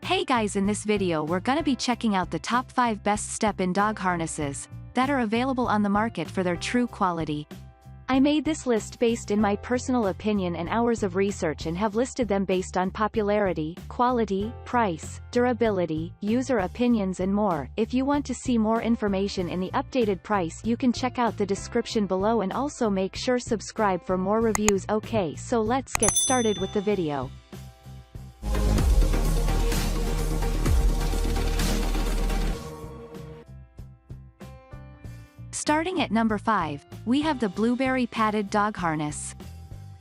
Hey guys, in this video we're gonna be checking out the top 5 best step-in dog harnesses that are available on the market for their true quality. I made this list based in my personal opinion and hours of research and have listed them based on popularity, quality, price, durability, user opinions and more. If you want to see more information in the updated price, you can check out the description below and also make sure subscribe for more reviews. Okay, so let's get started with the video. Starting at number 5, we have the Blueberry Padded Dog Harness.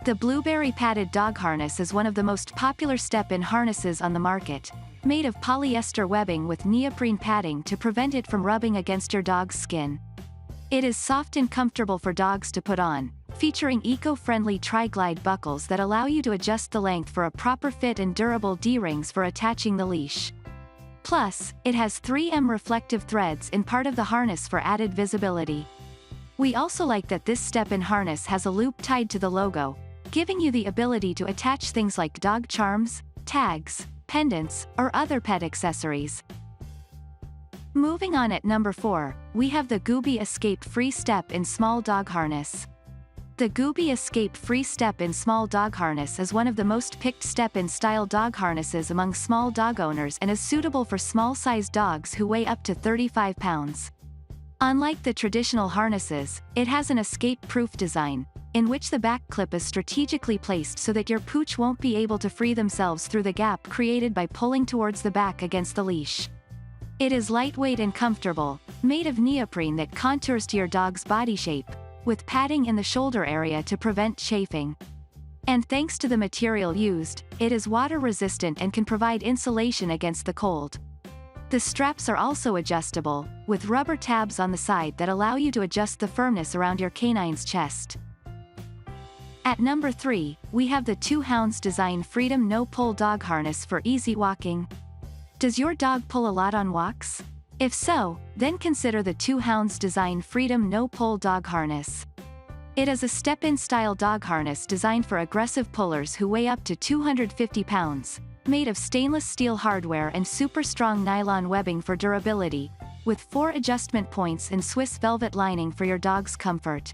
The Blueberry Padded Dog Harness is one of the most popular step-in harnesses on the market, made of polyester webbing with neoprene padding to prevent it from rubbing against your dog's skin. It is soft and comfortable for dogs to put on, featuring eco-friendly tri-glide buckles that allow you to adjust the length for a proper fit and durable D-rings for attaching the leash. Plus, it has 3M reflective threads in part of the harness for added visibility. We also like that this step-in harness has a loop tied to the logo, giving you the ability to attach things like dog charms, tags, pendants, or other pet accessories. Moving on at number 4, we have the Gooby Escape Free Step-in Small Dog Harness. The Gooby Escape Free Step-in Small Dog Harness is one of the most picked step-in style dog harnesses among small dog owners and is suitable for small-sized dogs who weigh up to 35 pounds. Unlike the traditional harnesses, it has an escape-proof design, in which the back clip is strategically placed so that your pooch won't be able to free themselves through the gap created by pulling towards the back against the leash. It is lightweight and comfortable, made of neoprene that contours to your dog's body shape, with padding in the shoulder area to prevent chafing. And thanks to the material used, it is water-resistant and can provide insulation against the cold. The straps are also adjustable, with rubber tabs on the side that allow you to adjust the firmness around your canine's chest. At number 3, we have the 2 Hounds Design Freedom No-Pull Dog Harness for easy walking. Does your dog pull a lot on walks? If so, then consider the 2 Hounds Design Freedom No-Pull Dog Harness. It is a step-in style dog harness designed for aggressive pullers who weigh up to 250 pounds, made of stainless steel hardware and super strong nylon webbing for durability, with 4 adjustment points and Swiss velvet lining for your dog's comfort.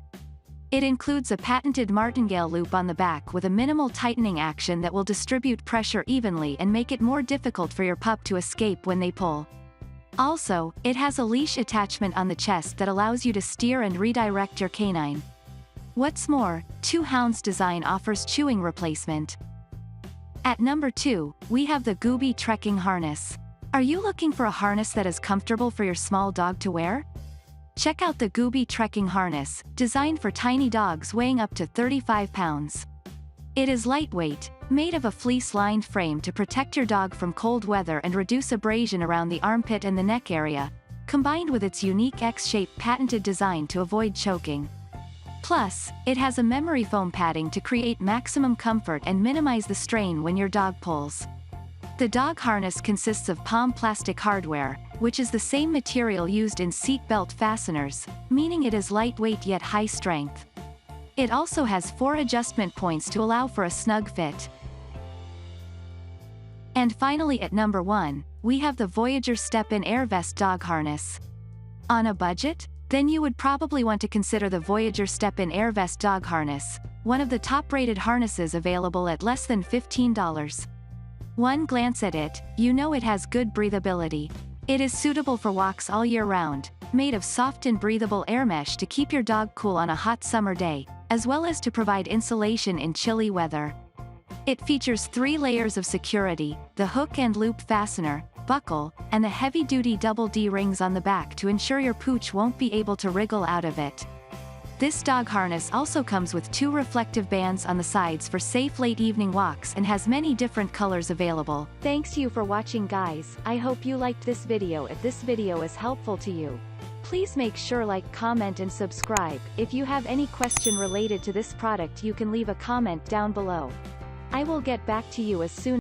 It includes a patented martingale loop on the back with a minimal tightening action that will distribute pressure evenly and make it more difficult for your pup to escape when they pull. Also, it has a leash attachment on the chest that allows you to steer and redirect your canine. What's more, 2 Hounds Design offers chewing replacement. At number 2, we have the Gooby Trekking Harness. Are you looking for a harness that is comfortable for your small dog to wear? Check out the Gooby Trekking Harness, designed for tiny dogs weighing up to 35 pounds. It is lightweight, made of a fleece-lined frame to protect your dog from cold weather and reduce abrasion around the armpit and the neck area, combined with its unique X-shaped patented design to avoid choking. Plus, it has a memory foam padding to create maximum comfort and minimize the strain when your dog pulls. The dog harness consists of POM plastic hardware, which is the same material used in seat belt fasteners, meaning it is lightweight yet high strength. It also has 4 adjustment points to allow for a snug fit. And finally at number 1, we have the Voyager Step-in Air Vest Dog Harness. On a budget? Then you would probably want to consider the Voyager Step-in Air Vest Dog Harness, one of the top-rated harnesses available at less than $15. One glance at it, you know it has good breathability. It is suitable for walks all year round, made of soft and breathable air mesh to keep your dog cool on a hot summer day, as well as to provide insulation in chilly weather. It features 3 layers of security, the hook and loop fastener, buckle, and the heavy-duty double D rings on the back to ensure your pooch won't be able to wriggle out of it. This dog harness also comes with 2 reflective bands on the sides for safe late evening walks and has many different colors available. Thanks you for watching guys, I hope you liked this video. If this video is helpful to you, please make sure like, comment and subscribe. If you have any question related to this product you can leave a comment down below. I will get back to you as soon